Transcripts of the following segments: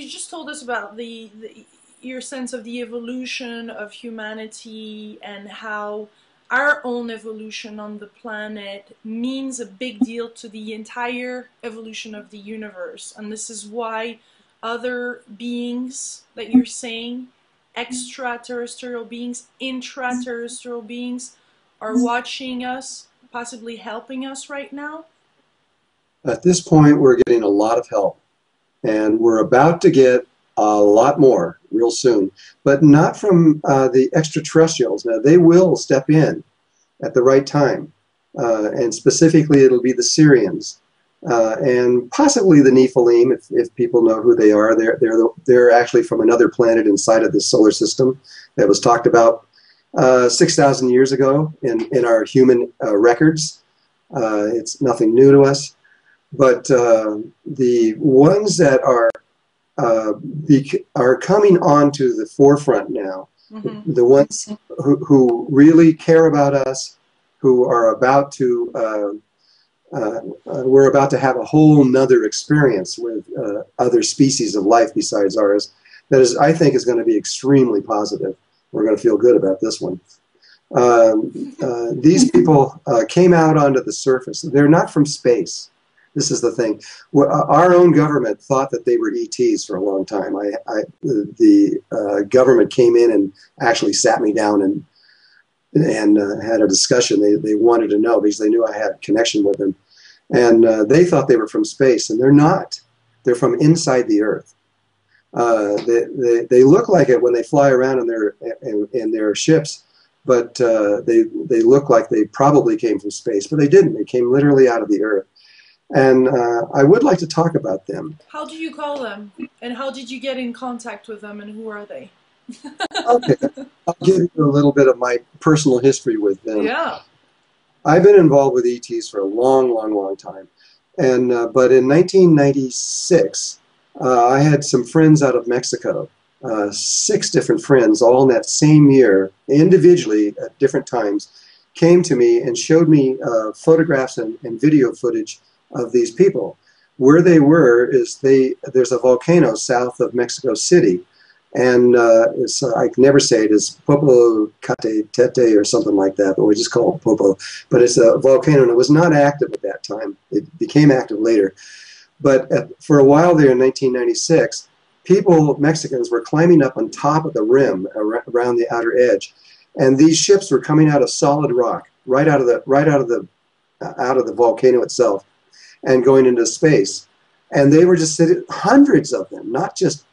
you just told us about your sense of the evolution of humanity and how our own evolution on the planet means a big deal to the entire evolution of the universe. And this is why other beings that you're saying, extraterrestrial beings, intraterrestrial beings, are watching us, possibly helping us right now? At this point, we're getting a lot of help, and we're about to get a lot more real soon, but not from the extraterrestrials. Now, they will step in at the right time, and specifically it'll be the Syrians, and possibly the Nephilim, if people know who they are. They're actually from another planet inside of this solar system that was talked about 6,000 years ago in our human records. It's nothing new to us. But the ones that are coming onto the forefront now, the ones who really care about us, who are about to, we're about to have a whole nother experience with other species of life besides ours. That is, I think, is going to be extremely positive. We're going to feel good about this one. These people came out onto the surface. They're not from space. This is the thing. Our own government thought that they were ETs for a long time. The government came in and actually sat me down and had a discussion. They wanted to know because they knew I had a connection with them. And they thought they were from space, and they're not. They're from inside the Earth. They look like it when they fly around in their ships, but they look like they probably came from space, but they didn't. They came literally out of the Earth. And I would like to talk about them. How do you call them? And how did you get in contact with them? And who are they? Okay, I'll give you a little bit of my personal history with them. Yeah. I've been involved with ETs for a long, long, long time. And but in 1996, I had some friends out of Mexico, 6 different friends, all in that same year, individually at different times, came to me and showed me photographs and video footage of these people. Where they were is there's a volcano south of Mexico City, and I can never say it is Popocatépetl or something like that, but we just call it Popo. But it's a volcano, and it was not active at that time. It became active later. But for a while there in 1996, Mexicans were climbing up on top of the rim around the outer edge, and these ships were coming out of solid rock, right out of the volcano itself, and going into space. And they were just sitting, hundreds of them, not just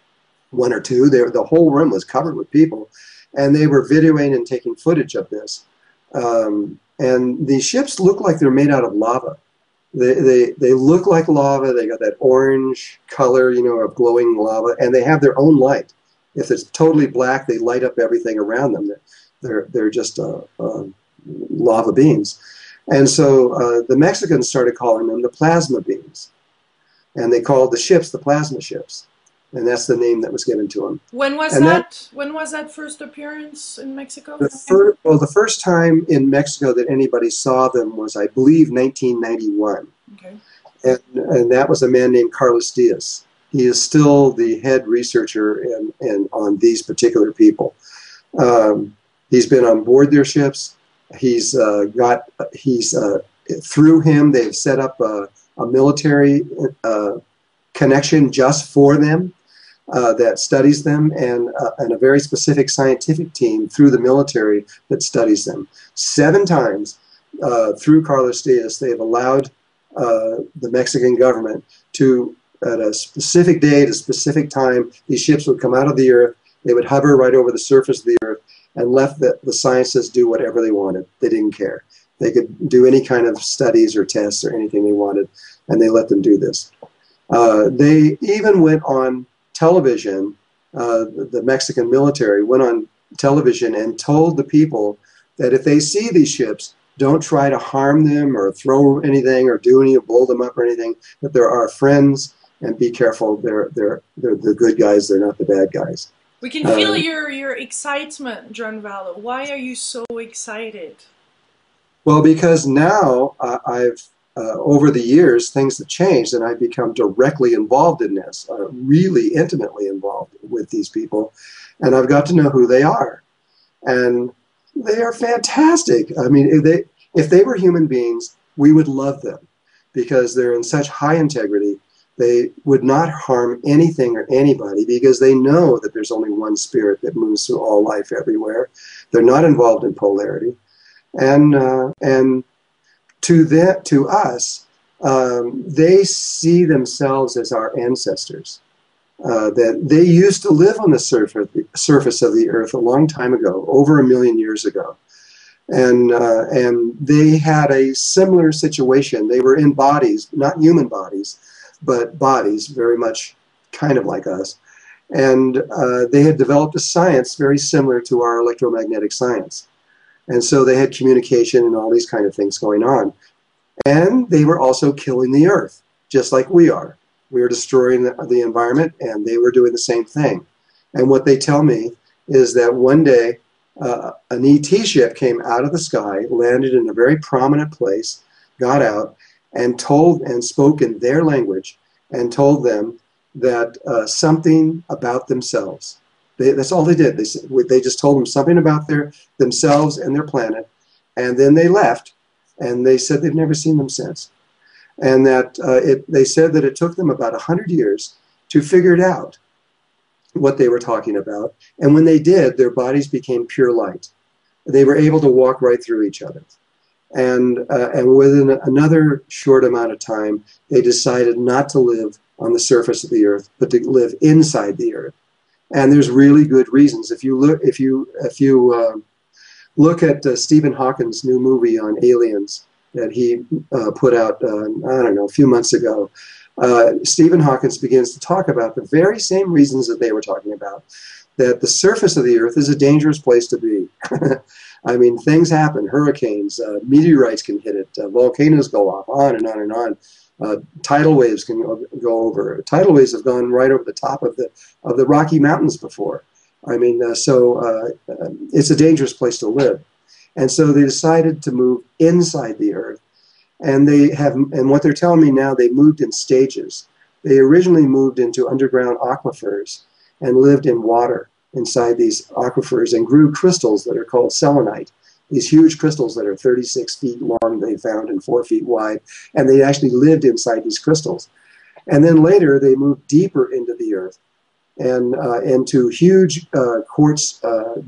1 or 2. The whole room was covered with people, and they were videoing and taking footage of this. And the ships look like they're made out of lava. They look like lava. They got that orange color, of glowing lava, and they have their own light. If it's totally black, they light up everything around them. They're just lava beings. And so the Mexicans started calling them the plasma beings. And they called the ships the plasma ships. And that's the name that was given to them. When was that? When was that first appearance in Mexico? The first time in Mexico that anybody saw them was, I believe, 1991. Okay. And that was a man named Carlos Diaz. He is still the head researcher on these particular people. He's been on board their ships. Through him, they've set up a military connection just for them that studies them, and a very specific scientific team through the military that studies them. 7 times through Carlos Diaz, they've allowed the Mexican government to, at a specific day, at a specific time, these ships would come out of the Earth. They would hover right over the surface of the Earth and let the scientists do whatever they wanted. They didn't care. They could do any kind of studies or tests or anything they wanted, and they let them do this. They even went on television. The Mexican military went on television and told the people that if they see these ships, don't try to harm them or throw anything or blow them up or anything, that they're our friends, and be careful. They're the good guys. They're not the bad guys. We can feel your excitement, Drunvalo. Why are you so excited? Well, because now over the years, things have changed, and I've become directly involved in this, really intimately involved with these people, and I've got to know who they are, and they are fantastic. I mean, if they were human beings, we would love them because they're in such high integrity. They would not harm anything or anybody because they know that there's only one spirit that moves through all life everywhere. They're not involved in polarity, and to us, they see themselves as our ancestors. That they used to live on the surface of the earth a long time ago, over 1 million years ago. And they had a similar situation. They were in bodies, not human bodies, but bodies very much kind of like us. And they had developed a science very similar to our electromagnetic science. And so they had communication and all these kind of things going on. And they were also killing the earth, just like we are. We were destroying the environment, and they were doing the same thing. And what they tell me is that one day an ET ship came out of the sky, landed in a very prominent place, got out, and spoke in their language, and told them that something about themselves. That's all they did. They just told them something about themselves and their planet, and then they left, and they said they've never seen them since. And that they said that it took them about 100 years to figure it out, what they were talking about. And when they did, their bodies became pure light. They were able to walk right through each other. And within another short amount of time, they decided not to live on the surface of the earth, but to live inside the earth. And there's really good reasons. If you look at Stephen Hawking's new movie on aliens that he put out, I don't know, a few months ago, Stephen Hawking begins to talk about the very same reasons that they were talking about, that the surface of the earth is a dangerous place to be. I mean, things happen, hurricanes, meteorites can hit it, volcanoes go off, on and on and on. Tidal waves can go over. Tidal waves have gone right over the top of the Rocky Mountains before. I mean, it's a dangerous place to live. And so they decided to move inside the earth. And what they're telling me now, they moved in stages. They originally moved into underground aquifers and lived in water inside these aquifers and grew crystals that are called selenite. These huge crystals that are 36 feet long, they found, and 4 feet wide. And they actually lived inside these crystals. And then later, they moved deeper into the earth and into huge quartz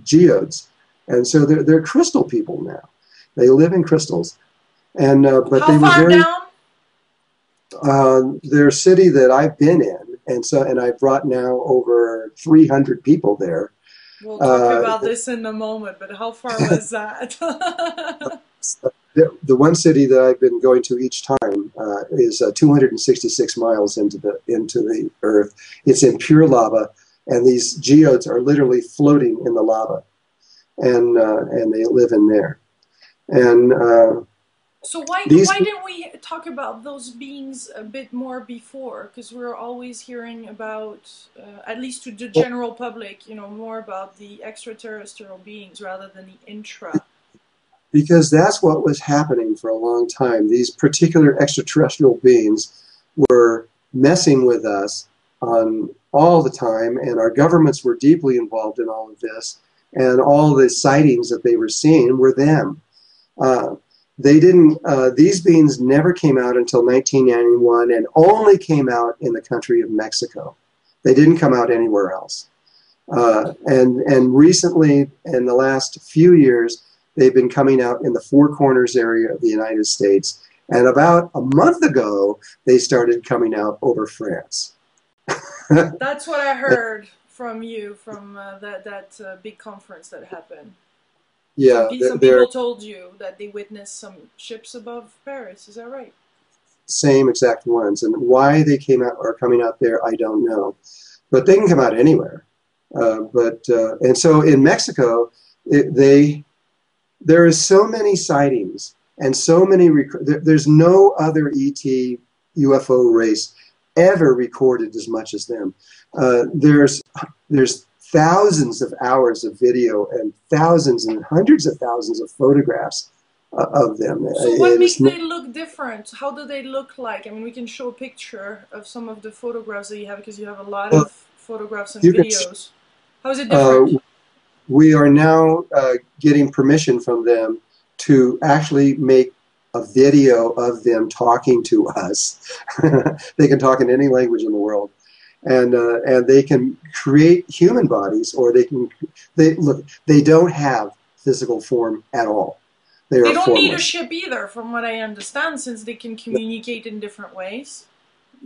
geodes. And so they're crystal people now. They live in crystals. And but How they were far very down? Their city that I've been in, and I've brought now over 300 people there. We'll talk about this in a moment, but how far was that? The one city that I've been going to each time is 266 miles into the earth. It's in pure lava, and these geodes are literally floating in the lava, and they live in there. And so why didn't we talk about those beings a bit more before? Because we're always hearing about, at least to the general public, more about the extraterrestrial beings rather than the intra. Because that's what was happening for a long time. These particular extraterrestrial beings were messing with us all the time, and our governments were deeply involved in all of this, and all the sightings that they were seeing were them. These beings never came out until 1991 and only came out in the country of Mexico. They didn't come out anywhere else. And recently, in the last few years, they've been coming out in the Four Corners area of the United States. And about a month ago, they started coming out over France. That's what I heard from you, from that big conference that happened. Yeah, some people told you that they witnessed some ships above Paris. Is that right? Same exact ones. And why they are coming out there, I don't know. But they can come out anywhere. And so in Mexico, there is so many sightings and so many. There's no other ET UFO race ever recorded as much as them. There's thousands of hours of video and thousands and hundreds of thousands of photographs of them. So what It makes is they look different? How do they look like? I mean, we can show a picture of some of the photographs that you have because you have a lot well, of photographs and you can. videos. How is it Uh, different? we are now getting permission from them to actually make a video of them talking to us. They can talk in any language in the world, and they can create human bodies, or they can. They look. They don't have physical form at all. They They are don't need a formless. ship either, from what I understand, since they can communicate in different ways.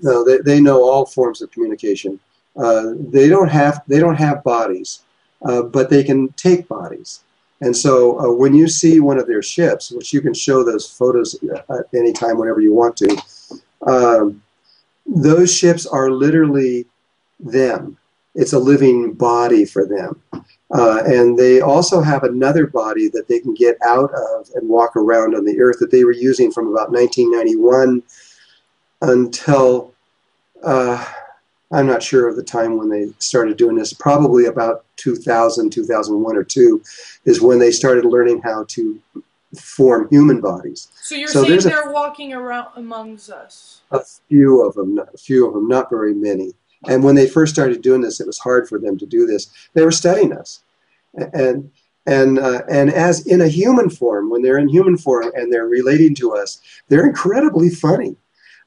No, they know all forms of communication. They don't have bodies, but they can take bodies. And so when you see one of their ships, which you can show those photos at any time whenever you want to, um, those ships are literally them. It's a living body for them. And they also have another body that they can get out of and walk around on the earth that they were using from about 1991 until uh, I'm not sure of the time when they started doing this. Probably about 2000, 2001 or 2 is when they started learning how to form human bodies. So you're So saying there's they're walking around amongst us? a few of them, not very many. And when they first started doing this, it was hard for them to do this. They were studying us, and and as in a human form, when they're in human form and they're relating to us, they're incredibly funny.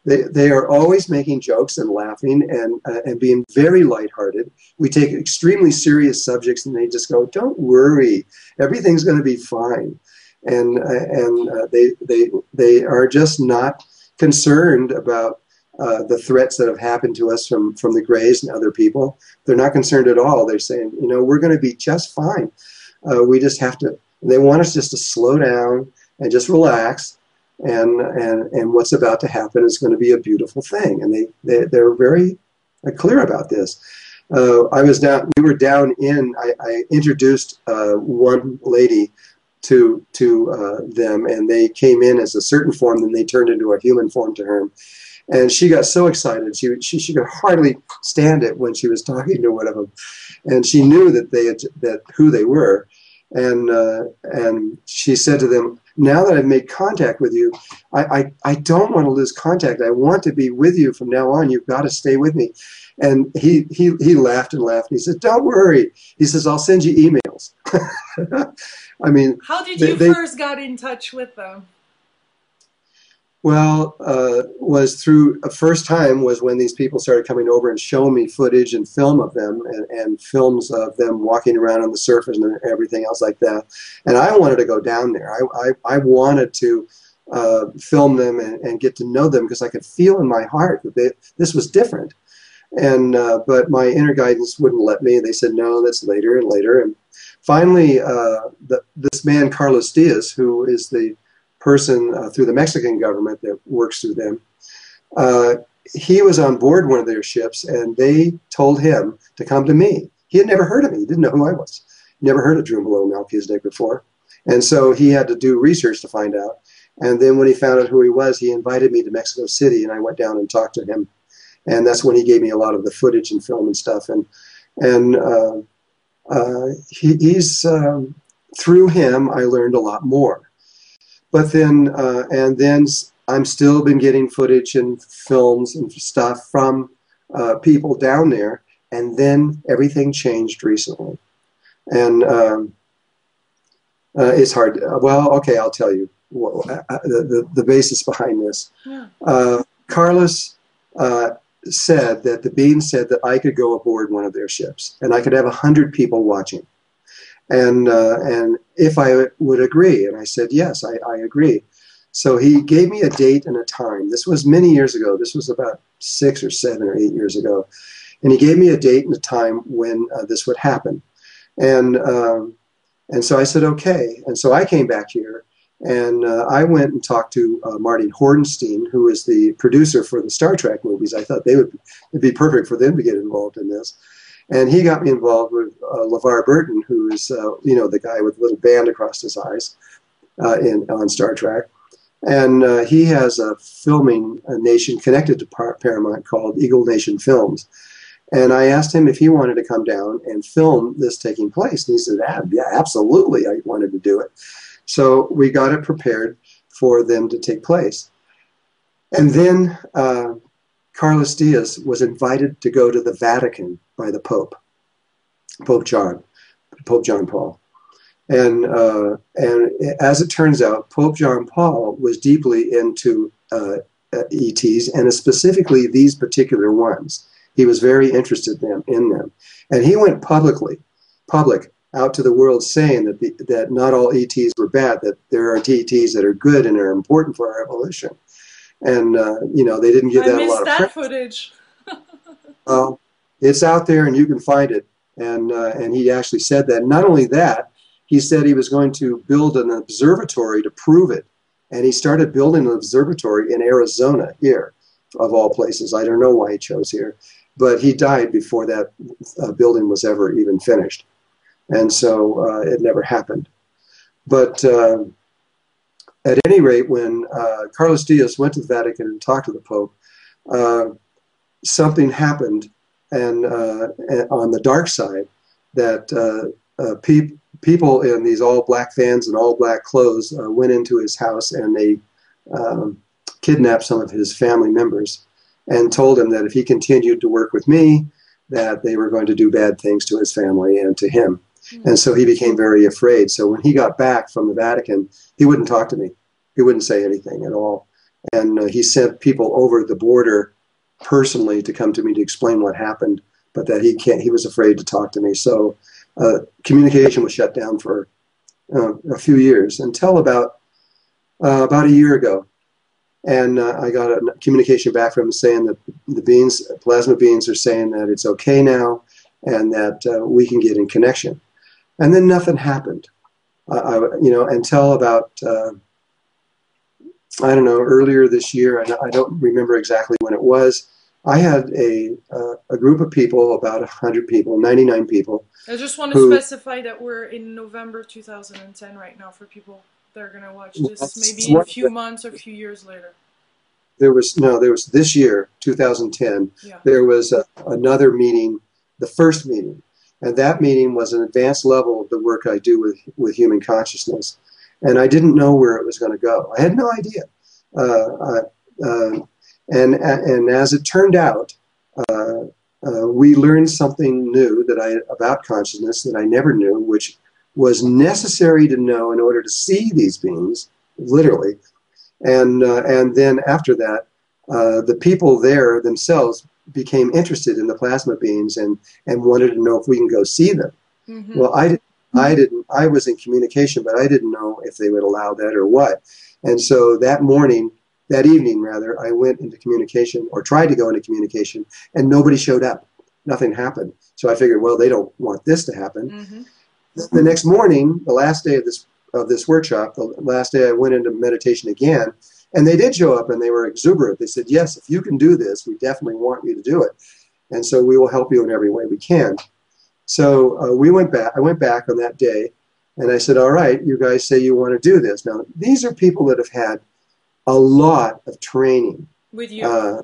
They are always making jokes and laughing and being very lighthearted. We take extremely serious subjects and they just go, "Don't worry, everything's going to be fine." They are just not concerned about the threats that have happened to us from the Greys and other people. They're not concerned at all. They're saying, you know, we're going to be just fine. We just have to. They want us just to slow down and just relax, and what's about to happen is going to be a beautiful thing. And they're very clear about this. I was down. We were down in. I introduced one lady to them, and they came in as a certain form, then they turned into a human form to her. And she got so excited, she could hardly stand it when she was talking to one of them, and she knew that who they were, and she said to them, "Now that I've made contact with you, I don't want to lose contact. I want to be with you from now on. You've got to stay with me." And he laughed and laughed. And he said, "Don't worry." He says, "I'll send you emails." I mean, How did you first got in touch with them? Well, was through first time was when these people started coming over and showing me footage and film of them and films of them walking around on the surface and everything else like that. And I wanted to go down there. I wanted to film them and get to know them because I could feel in my heart that this was different. And but my inner guidance wouldn't let me. They said, no, that's later and later. And finally, this man, Carlos Diaz, who is the person through the Mexican government that works through them, he was on board one of their ships, and they told him to come to me. He had never heard of me. He didn't know who I was. Never heard of Drunvalo Melchizedek before. And so he had to do research to find out. And then when he found out who he was, he invited me to Mexico City, and I went down and talked to him. And that's when he gave me a lot of the footage and film and stuff. And he's through him, I learned a lot more. But then, and then I'm still been getting footage and films and stuff from people down there. And then everything changed recently. And it's hard. Well, okay, I'll tell you the basis behind this. Yeah. Carlos said that the being said that I could go aboard one of their ships and I could have 100 people watching. And if I would agree, and I said, yes, I agree. So he gave me a date and a time. This was many years ago. This was about 6 or 7 or 8 years ago. And he gave me a date and a time when this would happen. And so I said, okay. And so I came back here, and I went and talked to Martin Hornstein, who is the producer for the Star Trek movies. I thought it'd be perfect for them to get involved in this. And he got me involved with LeVar Burton, who is, the guy with the little band across his eyes on Star Trek. And he has a filming nation connected to Paramount called Eagle Nation Films. And I asked him if he wanted to come down and film this taking place. And he said, yeah, absolutely, I wanted to do it. So we got it prepared for them to take place. And then Carlos Diaz was invited to go to the Vatican by the Pope, Pope John Paul. And as it turns out, Pope John Paul was deeply into ETs, and specifically these particular ones. He was very interested in them. And he went public out to the world saying that not all ETs were bad, that there are ETs that are good and are important for our evolution. And, you know, they didn't give that a lot of credit. I missed that footage. It's out there and you can find it. And he actually said that. Not only that, he said he was going to build an observatory to prove it. And he started building an observatory in Arizona here, of all places. I don't know why he chose here. But he died before that building was ever even finished. And so it never happened. But at any rate, when Carlos Diaz went to the Vatican and talked to the Pope, something happened and on the dark side that people in these all black vans and all black clothes went into his house, and they kidnapped some of his family members and told him that if he continued to work with me, that they were going to do bad things to his family and to him. Mm-hmm. And so he became very afraid. So when he got back from the Vatican, he wouldn't talk to me. He wouldn't say anything at all. And he sent people over the border personally to come to me to explain what happened, but that he was afraid to talk to me. So communication was shut down for a few years until about a year ago. And I got a communication back from him saying that the plasma beings are saying that it's okay now and that we can get in connection. And then nothing happened, until about, I don't know, earlier this year. I don't remember exactly when it was. I had a group of people, about 100 people, 99 people. I just want to specify that we're in November 2010 right now for people that are going to watch this maybe in a few months or a few years later. There was this year, 2010, yeah. There was another meeting, the first meeting. And that meeting was an advanced level of the work I do with human consciousness. And I didn't know where it was going to go. I had no idea. And as it turned out, we learned something new about consciousness that I never knew, which was necessary to know in order to see these beings, literally. And then after that, the people there themselves became interested in the plasma beings and wanted to know if we can go see them. Mm-hmm. Well, I was in communication, but I didn't know if they would allow that or what. And so that evening, I went into communication, or tried to go into communication, and nobody showed up. Nothing happened. So I figured, well, they don't want this to happen. Mm-hmm. The next morning, the last day of this workshop, the last day I went into meditation again, and they did show up, and they were exuberant. They said, yes, if you can do this, we definitely want you to do it. And so we will help you in every way we can. So I went back on that day, and I said, all right, you guys say you want to do this. Now, these are people that have had a lot of training with you,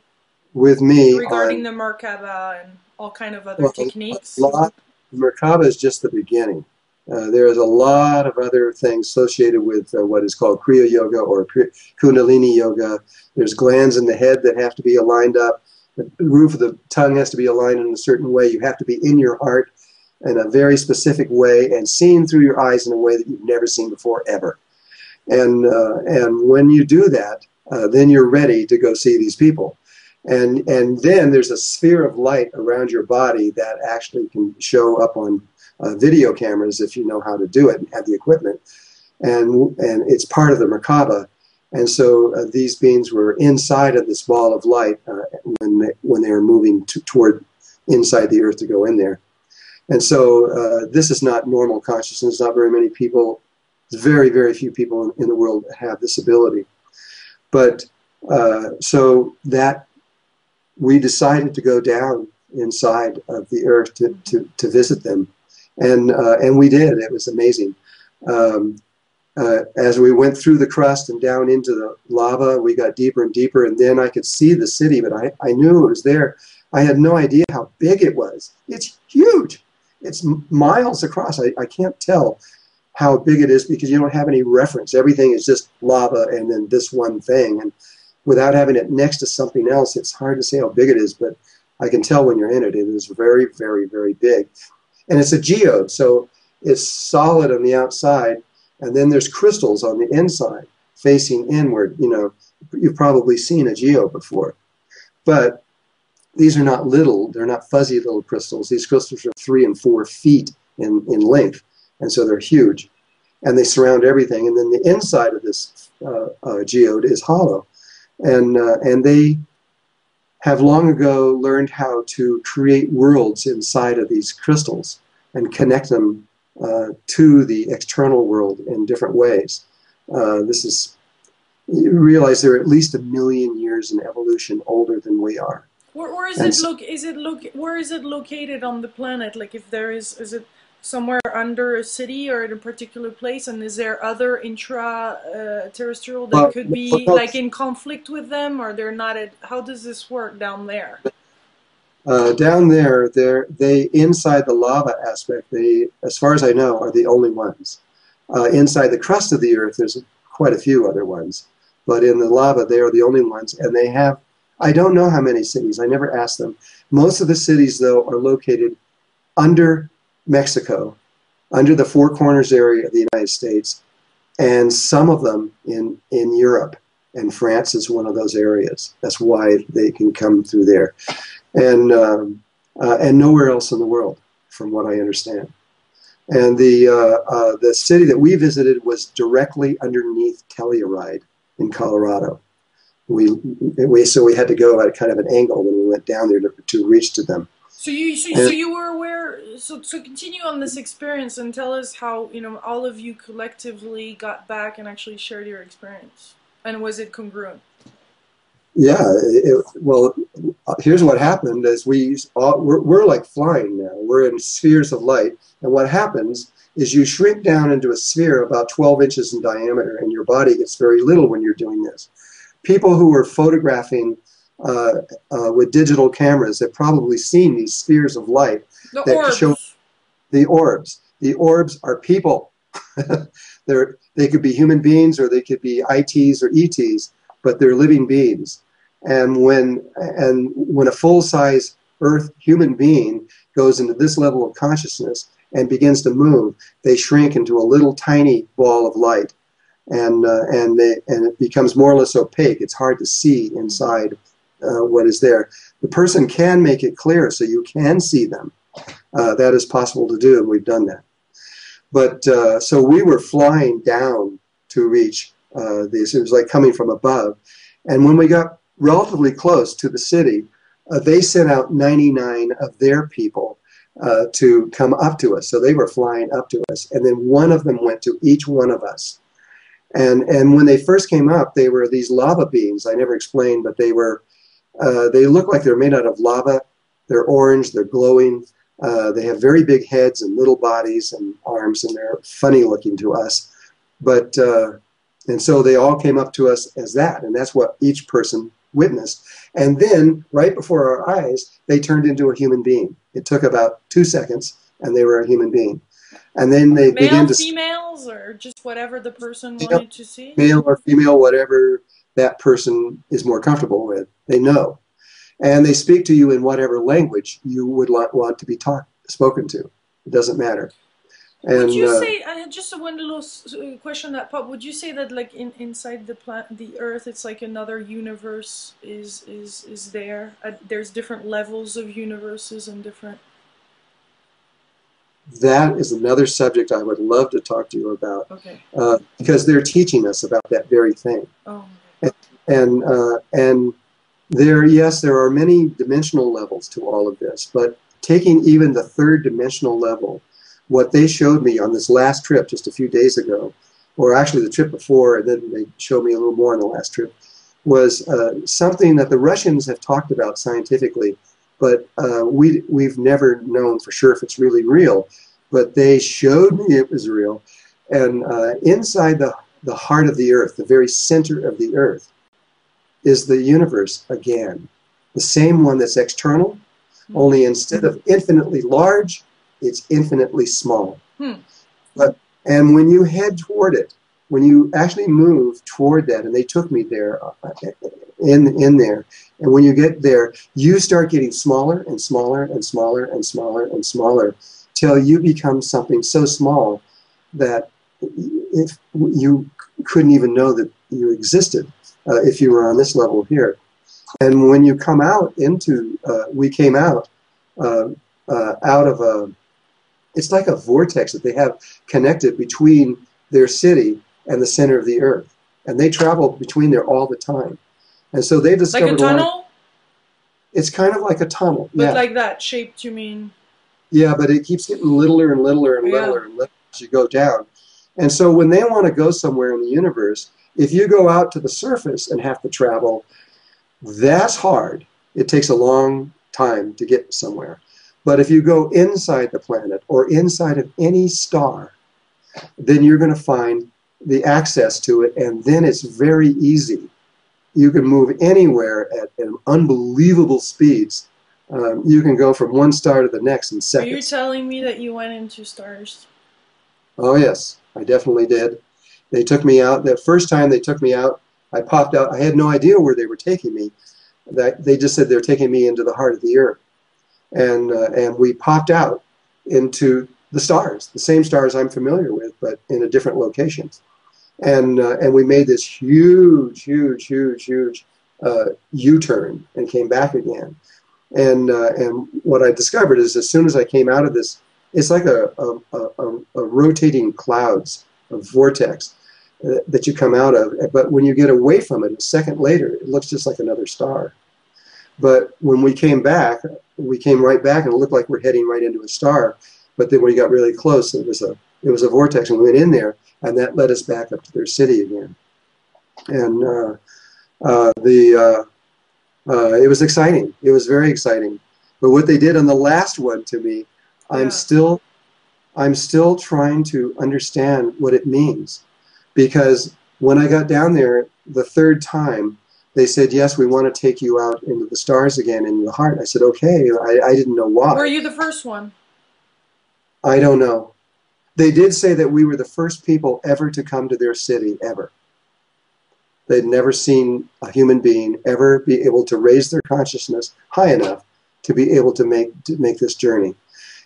with me regarding the Merkaba and all kind of other techniques. Merkaba is just the beginning. There is a lot of other things associated with what is called Kriya Yoga or Kundalini Yoga. There's glands in the head that have to be aligned up. The roof of the tongue has to be aligned in a certain way. You have to be in your heart in a very specific way and seeing through your eyes in a way that you've never seen before, ever. And when you do that, then you're ready to go see these people. And then there's a sphere of light around your body that actually can show up on video cameras if you know how to do it and have the equipment. And it's part of the Merkaba. And so these beings were inside of this ball of light when they were moving toward inside the earth to go in there. And so this is not normal consciousness. Not very many people, very, very few people in the world have this ability. But so that we decided to go down inside of the earth to visit them. And we did. It was amazing. As we went through the crust and down into the lava, we got deeper and deeper, and then I could see the city, but I knew it was there. I had no idea how big it was. It's huge. It's miles across. I can't tell how big it is because you don't have any reference. Everything is just lava and then this one thing. And without having it next to something else, it's hard to say how big it is, but I can tell when you're in it. It is very, very, very big. And it's a geode, so it's solid on the outside, and then there's crystals on the inside facing inward. You know, you've probably seen a geode before. But these are not little, they're not fuzzy little crystals. These crystals are 3 and 4 feet in length, and so they're huge. And they surround everything. And then the inside of this geode is hollow. And they have long ago learned how to create worlds inside of these crystals and connect them to the external world in different ways. You realize they're at least 1 million years in evolution older than we are. Where is it located on the planet? Like, if there is it somewhere under a city or in a particular place? And is there other intra-terrestrial that could be like in conflict with them, or they're not? How does this work down there? Down there, they inside the lava aspect, they, as far as I know, are the only ones. Inside the crust of the Earth, there's quite a few other ones. But in the lava, they are the only ones. And they have, I don't know how many cities. I never asked them. Most of the cities, though, are located under Mexico, under the Four Corners area of the United States, and some of them in Europe. And France is one of those areas. That's why they can come through there. And nowhere else in the world, from what I understand. And the city that we visited was directly underneath Telluride in Colorado. So we had to go at kind of an angle when we went down there to reach to them. So you were aware. So continue on this experience and tell us how, you know, all of you collectively got back and actually shared your experience. And was it congruent? Yeah. Well, here's what happened: is we're like flying now. We're in spheres of light, and what happens is you shrink down into a sphere about 12 inches in diameter, and your body gets very little when you're doing this. People who are photographing with digital cameras have probably seen these spheres of light that orbs. Show the orbs. The orbs are people. They could be human beings, or they could be ITs or ETs, but they're living beings. And when a full-size Earth human being goes into this level of consciousness and begins to move, they shrink into a little tiny ball of light, and it becomes more or less opaque. It's hard to see inside what is there. The person can make it clear so you can see them. That is possible to do, and we've done that. But so we were flying down to reach this. It was like coming from above. And when we got relatively close to the city, they sent out 99 of their people to come up to us. So they were flying up to us. And then one of them went to each one of us. And when they first came up, they were these lava beings. I never explained, but they look like they're made out of lava. They're orange, they're glowing. They have very big heads and little bodies and arms, and they're funny looking to us. But and so they all came up to us as that, and that's what each person witnessed. And then, right before our eyes, they turned into a human being. It took about 2 seconds, and they were a human being. And then they began to... females, or just whatever the person wanted to see? Male or female, whatever that person is more comfortable with. They know. And they speak to you in whatever language you would want to be spoken to. It doesn't matter. And, would you say, just one little question that popped, would you say that like inside the Earth, it's like another universe is there? There's different levels of universes and different... That is another subject I would love to talk to you about. Okay. Because they're teaching us about that very thing. Oh. And yes, there are many dimensional levels to all of this, but taking even the third dimensional level, what they showed me on this last trip just a few days ago, or actually the trip before, and then they showed me a little more on the last trip, was something that the Russians have talked about scientifically, but we've never known for sure if it's really real. But they showed me it was real. And inside the heart of the Earth, the very center of the Earth, is the universe again. The same one that's external, only instead of infinitely large, it's infinitely small. And when you head toward it, when you actually move toward that, and they took me there, in there, and when you get there, you start getting smaller and smaller and smaller and smaller and smaller, till you become something so small that if you couldn't even know that you existed if you were on this level here. And when you come out into, we came out of a, it's like a vortex that they have connected between their city and the center of the earth. And they travel between there all the time. And so they discovered... Like a tunnel? It's kind of like a tunnel. But yeah. like that shaped, you mean? Yeah, but it keeps getting littler and littler and littler and littler as you go down. And so when they want to go somewhere in the universe, if you go out to the surface and have to travel, that's hard. It takes a long time to get somewhere. But if you go inside the planet or inside of any star, then you're going to find the access to it, and then it's very easy. You can move anywhere at unbelievable speeds. You can go from one star to the next in seconds. Are you telling me that you went into stars? Oh, yes, I definitely did. They took me out. That first time they took me out, I popped out. I had no idea where they were taking me. They just said they were taking me into the heart of the earth. And we popped out into the stars, the same stars I'm familiar with, but in a different locations. And we made this huge, huge, huge, huge U-turn and came back again. And what I discovered is as soon as I came out of this, it's like a rotating clouds, a vortex that you come out of. But when you get away from it, a second later, it looks just like another star. But when we came back, we came right back and it looked like we're heading right into a star. But then when we got really close, it was a vortex, and we went in there, and that led us back up to their city again. And it was exciting. It was very exciting. But what they did on the last one to me, I'm still trying to understand what it means. Because when I got down there the third time, they said, yes, we want to take you out into the stars again, into the heart. I said, okay. I didn't know why. Were you the first one? I don't know. They did say that we were the first people ever to come to their city, ever. They'd never seen a human being ever be able to raise their consciousness high enough to be able to make this journey.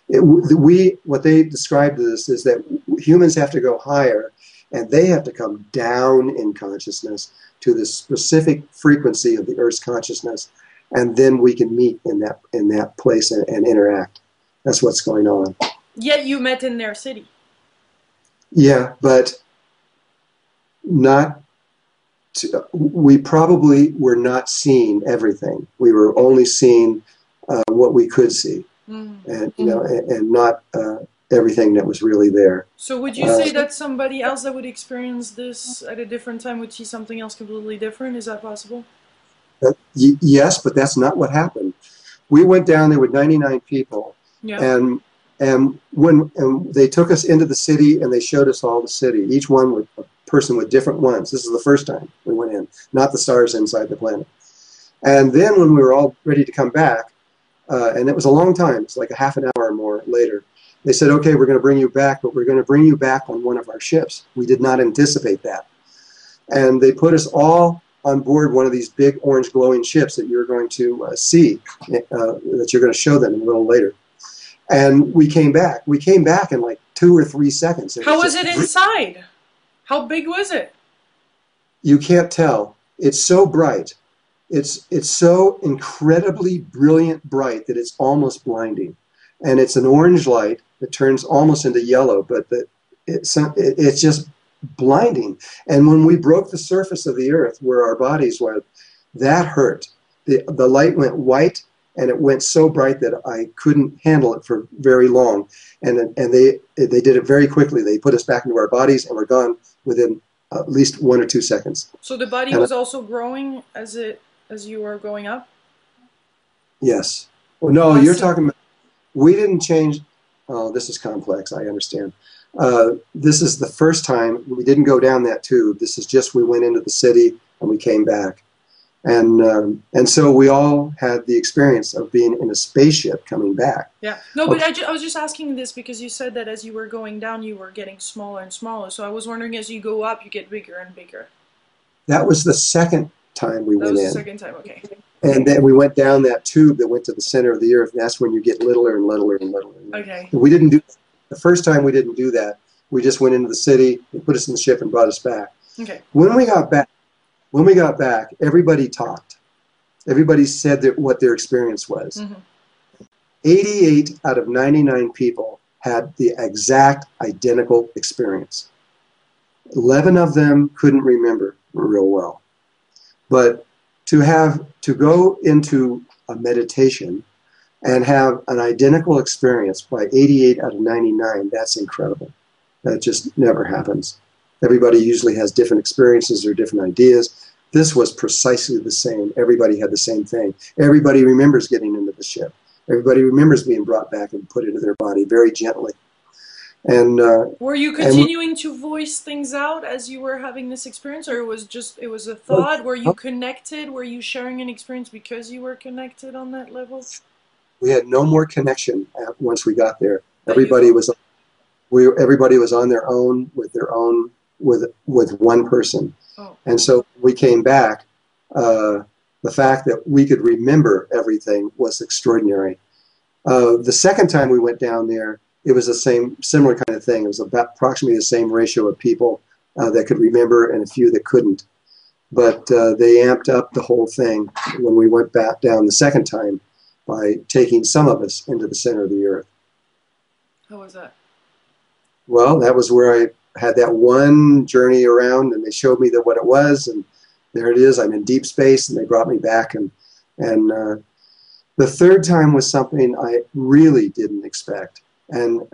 What they described this is that humans have to go higher, and they have to come down in consciousness to the specific frequency of the Earth's consciousness, and then we can meet in that place and interact. That's what's going on. Yet you met in their city. Yeah, but we probably were not seeing everything. We were only seeing what we could see, and and not everything that was really there. So would you say that somebody else that would experience this at a different time would see something else completely different? Is that possible? Yes, but that's not what happened. We went down there with 99 people, and when they took us into the city and they showed us all the city, each one with a person with different ones. This is the first time we went in, not the stars inside the planet. And then when we were all ready to come back, and it was a long time, it's like a half an hour or more later, they said, okay, we're going to bring you back, but we're going to bring you back on one of our ships. We did not anticipate that. And they put us all on board one of these big orange glowing ships that you're going to see, that you're going to show them a little later. And we came back. We came back in like 2 or 3 seconds. How was it inside? How big was it? You can't tell. It's so bright. It's so incredibly brilliant bright that it's almost blinding. And it's an orange light that turns almost into yellow, but it's just blinding. And when we broke the surface of the earth where our bodies went, that hurt. The light went white, and it went so bright that I couldn't handle it for very long. And they did it very quickly. They put us back into our bodies, and we're gone within at least 1 or 2 seconds. So the body was also growing as you were going up? Yes. Well, no, you're talking about, we didn't change. Oh, this is complex. I understand. This is the first time we didn't go down that tube. This is just we went into the city and we came back. And so we all had the experience of being in a spaceship coming back. Yeah. No, but Okay. I was just asking this because you said that as you were going down, you were getting smaller and smaller. So I was wondering, as you go up, you get bigger and bigger. That was the second time we That went was the in. second time. Okay. And then we went down that tube that went to the center of the earth, and that's when you get littler and littler and littler. Okay. And we didn't do the first time. We didn't do that. We just went into the city, they put us in the ship, and brought us back. Okay. When we got back, everybody talked. Everybody said that what their experience was. Mm-hmm. 88 out of 99 people had the exact identical experience. 11 of them couldn't remember real well. But to go into a meditation and have an identical experience by 88 out of 99, that's incredible. That just never happens. Everybody usually has different experiences or different ideas. This was precisely the same. Everybody had the same thing. Everybody remembers getting into the ship. Everybody remembers being brought back and put into their body very gently. And were you continuing to voice things out as you were having this experience, or it was a thought? Were you connected? Were you sharing an experience because you were connected on that level? We had no more connection once we got there. Everybody was on their own with one person. Oh. And so we came back. The fact that we could remember everything was extraordinary. The second time we went down there, it was the similar kind of thing. It was about approximately the same ratio of people that could remember and a few that couldn't. But they amped up the whole thing when we went back down the second time by taking some of us into the center of the earth. How was that? Well, that was where I had that one journey around, and they showed me what it was, and there it is. I'm in deep space, and they brought me back. And the third time was something I really didn't expect. And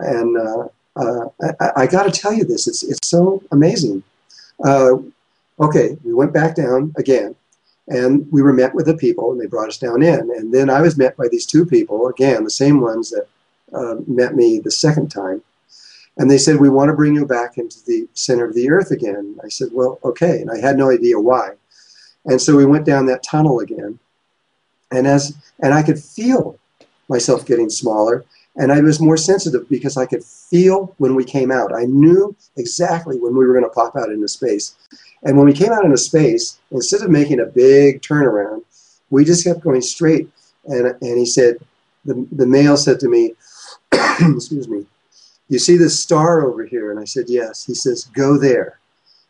I got to tell you this, it's so amazing. Okay, we went back down again, and we were met with the people, and they brought us down in. And then I was met by these two people, again, the same ones that met me the second time. And they said, we want to bring you back into the center of the earth again. I said, well, okay. And I had no idea why. And so we went down that tunnel again. And I could feel myself getting smaller. And I was more sensitive because I could feel when we came out. I knew exactly when we were going to pop out into space. And when we came out into space, instead of making a big turnaround, we just kept going straight. And he said, the male said to me, excuse me, you see this star over here? And I said, yes. He says, go there.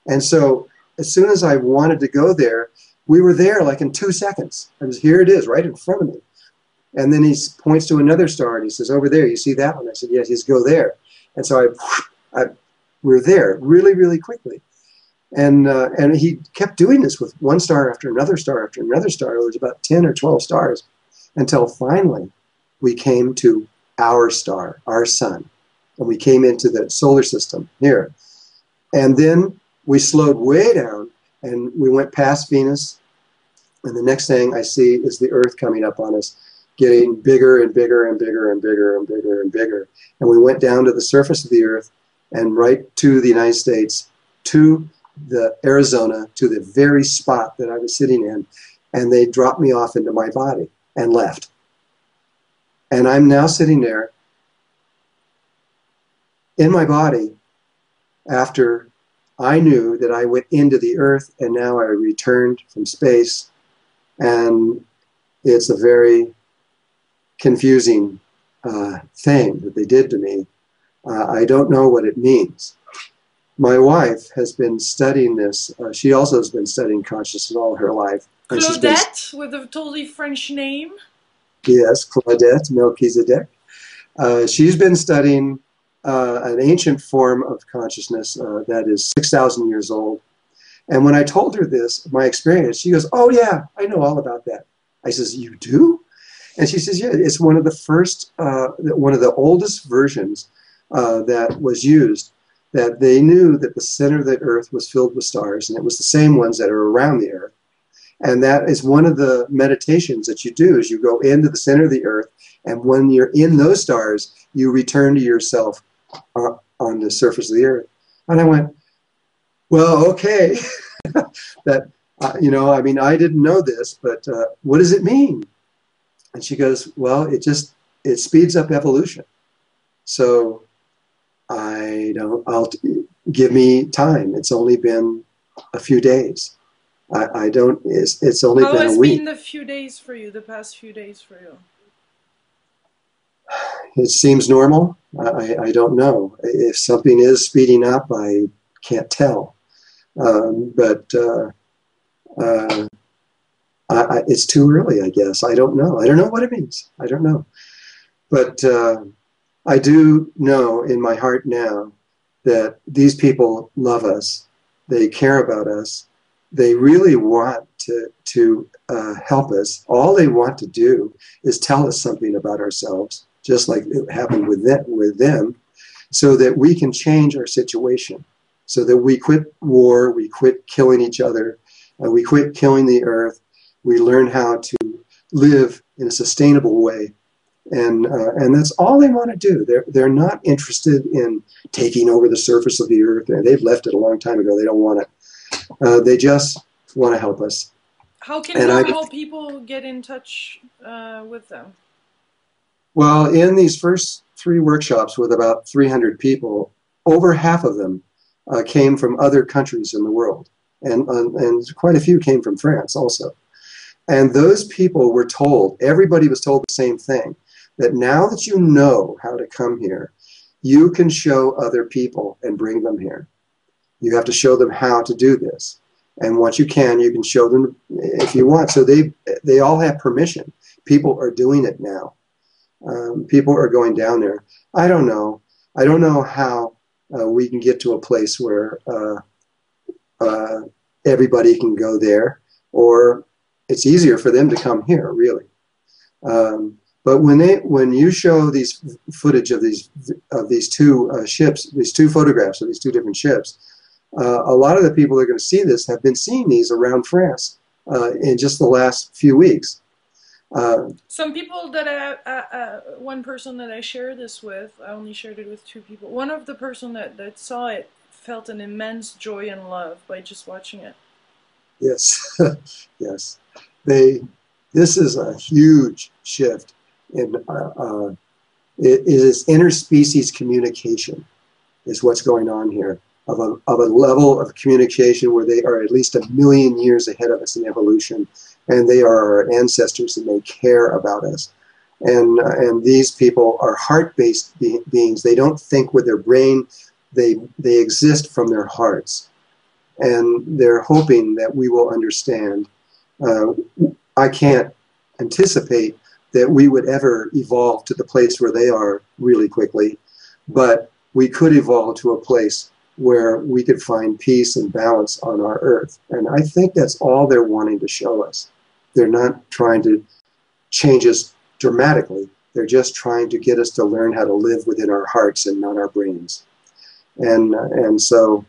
And so as soon as I wanted to go there, we were there like in 2 seconds. Here it is, right in front of me. And then he points to another star and he says, over there, you see that one? I said, yes. He says, go there. And so we were there really, really quickly. And he kept doing this with one star after another star after another star. It was about 10 or 12 stars until finally we came to our star, our sun. And we came into the solar system here. And then we slowed way down and we went past Venus. And the next thing I see is the Earth coming up on us, getting bigger and bigger and bigger and bigger and bigger and bigger. And we went down to the surface of the Earth and right to the United States, to the Arizona, to the very spot that I was sitting in. And they dropped me off into my body and left. And I'm now sitting there in my body after I knew that I went into the earth and now I returned from space. And it's a very confusing thing that they did to me. I don't know what it means. My wife has been studying this. She also has been studying consciousness all her life. Claudette, with a totally French name. Yes, Claudette Melchizedek. She's been studying an ancient form of consciousness that is 6,000 years old. And when I told her this, my experience, she goes, oh yeah, I know all about that. I says, you do? And she says, yeah, it's one of the first, one of the oldest versions that was used, that they knew that the center of the earth was filled with stars, and it was the same ones that are around the earth. And that is one of the meditations that you do, is you go into the center of the earth, and when you're in those stars, you return to yourself on the surface of the earth. And I went, well, okay. That You know, I mean, I didn't know this, but what does it mean? And she goes, well, it speeds up evolution. So give me time. It's only been a few days. It's only How been a has week. been the few days for you, the past few days for you? It seems normal. I don't know. If something is speeding up, I can't tell. But it's too early, I guess. I don't know. I don't know what it means. I don't know. But I do know in my heart now that these people love us. They care about us. They really want to help us. All they want to do is tell us something about ourselves, just like it happened with them, so that we can change our situation, so that we quit war, we quit killing each other, we quit killing the earth, we learn how to live in a sustainable way. And that's all they want to do. They're not interested in taking over the surface of the earth. They've left it a long time ago. They don't want it. They just want to help us. How can And normal people get in touch with them? Well, in these first 3 workshops with about 300 people, over half of them came from other countries in the world, and quite a few came from France also. And those people were told, everybody was told the same thing, that now that you know how to come here, you can show other people and bring them here. You have to show them how to do this. And once you can show them if you want. So they all have permission. People are doing it now. People are going down there. I don't know. I don't know how we can get to a place where everybody can go there, or it's easier for them to come here, really. But when you show these footage of these two ships, these two photographs of these two different ships, a lot of the people that are going to see this have been seeing these around France in just the last few weeks. Some people that one person that I share this with, I only shared it with 2 people. One of the person that saw it felt an immense joy and love by just watching it. Yes, yes. This is a huge shift in it is interspecies communication is what's going on here, of a level of communication where they are at least 1 million years ahead of us in evolution, and they are our ancestors and they care about us. And these people are heart-based beings. They don't think with their brain. They exist from their hearts, and they're hoping that we will understand. I can't anticipate that we would ever evolve to the place where they are really quickly, but we could evolve to a place where we could find peace and balance on our earth. And I think that's all they're wanting to show us. They're not trying to change us dramatically. They're just trying to get us to learn how to live within our hearts and not our brains. And so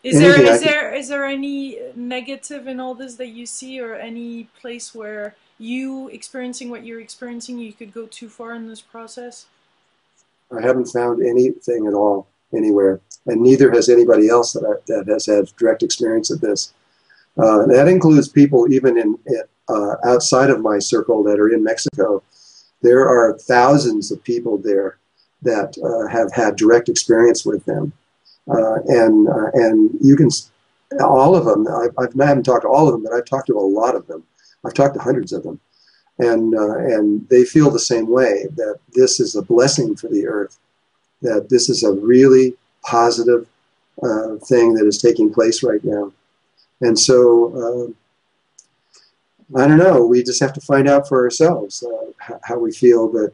is there any negative in all this that you see, or any place where you experiencing what you're experiencing, you could go too far in this process? I haven't found anything at all anywhere, and neither has anybody else that has had direct experience of this. That includes people even outside of my circle that are in Mexico. There are thousands of people there that have had direct experience with them. And you can, all of them, I haven't talked to all of them, but I've talked to a lot of them. I've talked to hundreds of them. And they feel the same way, that this is a blessing for the earth, that this is a really positive thing that is taking place right now. And so, I don't know, we just have to find out for ourselves how we feel. But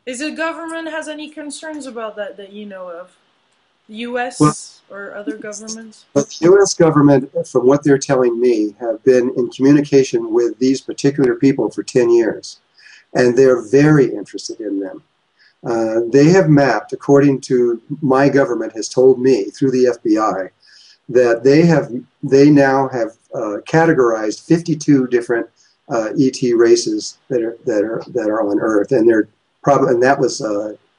is the government has any concerns about that you know of? U.S. Well, or other governments? the U.S. government, from what they're telling me, have been in communication with these particular people for 10 years. And they're very interested in them. They have mapped, according to my government has told me through the FBI, that they now have categorized 52 different ET races that are on Earth, and that was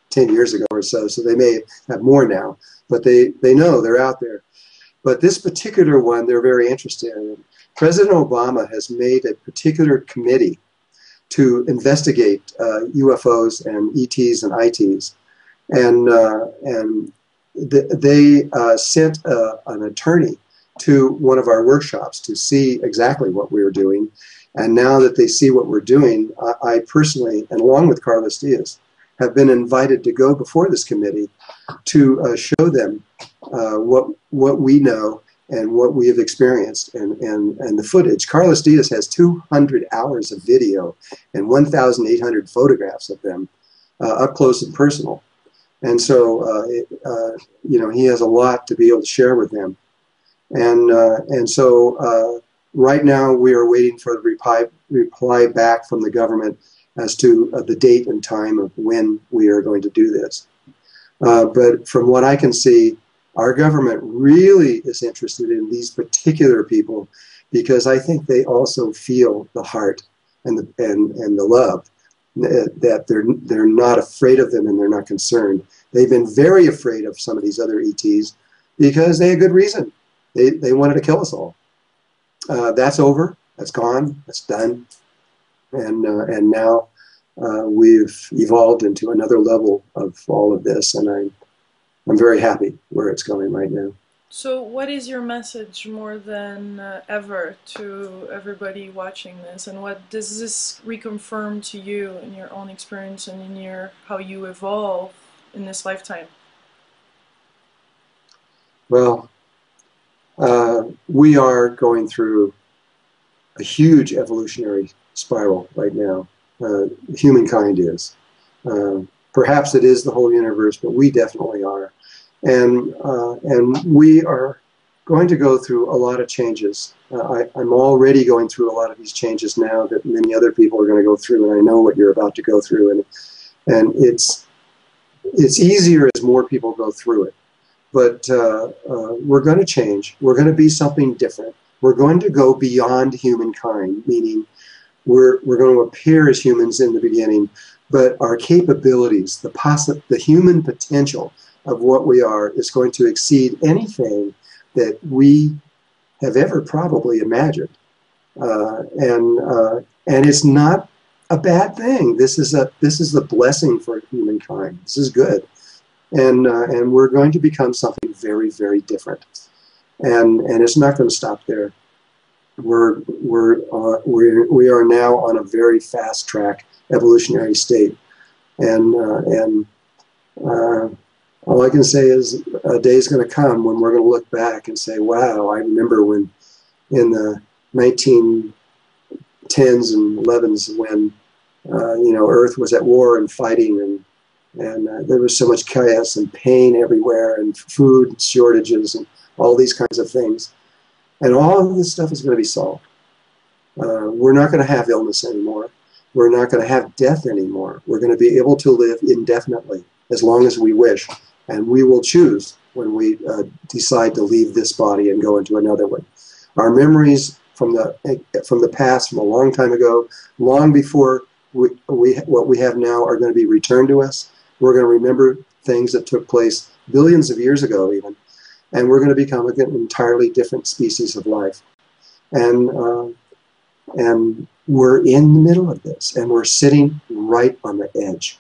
10 years ago or so. So they may have more now, but they know they're out there, But this particular one, they're very interested in. President Obama has made a particular committee to investigate UFOs and ETs and ITs, and they sent an attorney to one of our workshops to see exactly what we were doing. And now that they see what we're doing, I personally, and along with Carlos Diaz, have been invited to go before this committee to show them what we know and what we have experienced and the footage. Carlos Diaz has 200 hours of video and 1,800 photographs of them up close and personal. And so, you know, he has a lot to be able to share with them. And so right now we are waiting for the reply back from the government as to the date and time of when we are going to do this. But from what I can see, our government really is interested in these particular people because I think they also feel the heart and the love, that they're not afraid of them and they're not concerned. They've been very afraid of some of these other ETs because they had good reason. They wanted to kill us all. That's over. That's gone. That's done. And now we've evolved into another level of all of this, and I'm very happy where it's going right now. So what is your message more than ever to everybody watching this, and what does this reconfirm to you in your own experience and in your how you evolve in this lifetime? Well, we are going through a huge evolutionary spiral right now. Humankind is. Perhaps it is the whole universe, but we definitely are. And we are going to go through a lot of changes. I'm already going through a lot of these changes now that many other people are going to go through, and I know what you're about to go through. And it's easier as more people go through it. But we're going to change. We're going to be something different. We're going to go beyond humankind, meaning we're going to appear as humans in the beginning, but our capabilities, the human potential of what we are is going to exceed anything that we have ever probably imagined. And it's not a bad thing. This is a blessing for humankind. This is good. And we're going to become something very, very different. And it's not going to stop there. We are now on a very fast track evolutionary state. And all I can say is a day is going to come when we're going to look back and say, wow, I remember when in the 1910s and 11s when, you know, Earth was at war and fighting, and there was so much chaos and pain everywhere and food shortages and all these kinds of things. And all of this stuff is going to be solved. We're not going to have illness anymore. We're not going to have death anymore. We're going to be able to live indefinitely as long as we wish. And we will choose when we decide to leave this body and go into another one. Our memories from the past, from a long time ago, long before what we have now, are going to be returned to us. We're going to remember things that took place billions of years ago even. And we're going to become an entirely different species of life. And we're in the middle of this, and we're sitting right on the edge.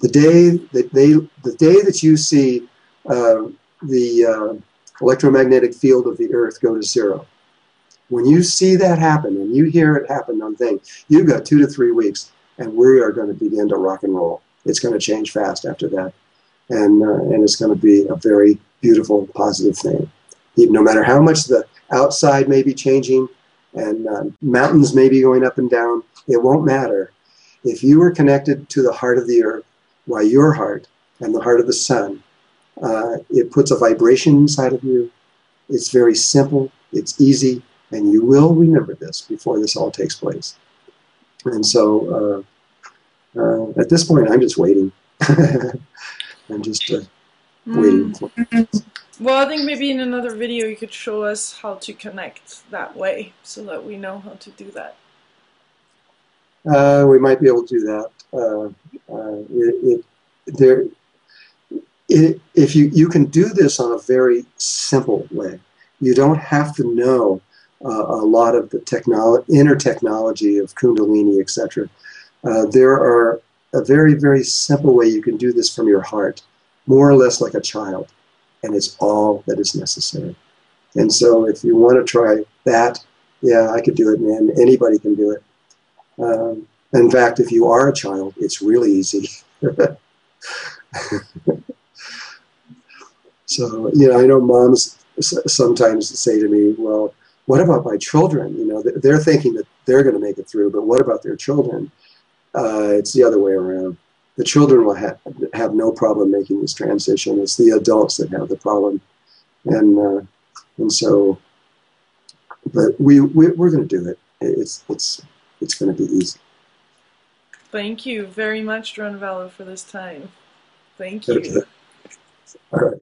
The day that you see the electromagnetic field of the Earth go to zero, when you see that happen and you hear it happen on things, you've got 2 to 3 weeks, and we are going to begin to rock and roll. It's going to change fast after that, and it's going to be a very beautiful, positive thing. No matter how much the outside may be changing and mountains may be going up and down, it won't matter. If you are connected to the heart of the Earth, why your heart and the heart of the sun, it puts a vibration inside of you. It's very simple, it's easy, and you will remember this before this all takes place. And so at this point, I'm just waiting. I'm just waiting for it. Well, I think maybe in another video you could show us how to connect that way so that we know how to do that. We might be able to do that. if you can do this on a very simple way. You don't have to know a lot of the inner technology of Kundalini, etc. There are a very, very simple way you can do this from your heart, more or less like a child, and it's all that is necessary. And so if you want to try that, yeah, I could do it, man. Anybody can do it. In fact, if you are a child, it's really easy. So, I know moms sometimes say to me, well, what about my children? They're thinking that they're going to make it through, but what about their children? It's the other way around. The children will have no problem making this transition. It's the adults that have the problem. And so, but we're going to do it. It's going to be easy. Thank you very much, Drunvalo, for this time. Thank Okay. you. All right.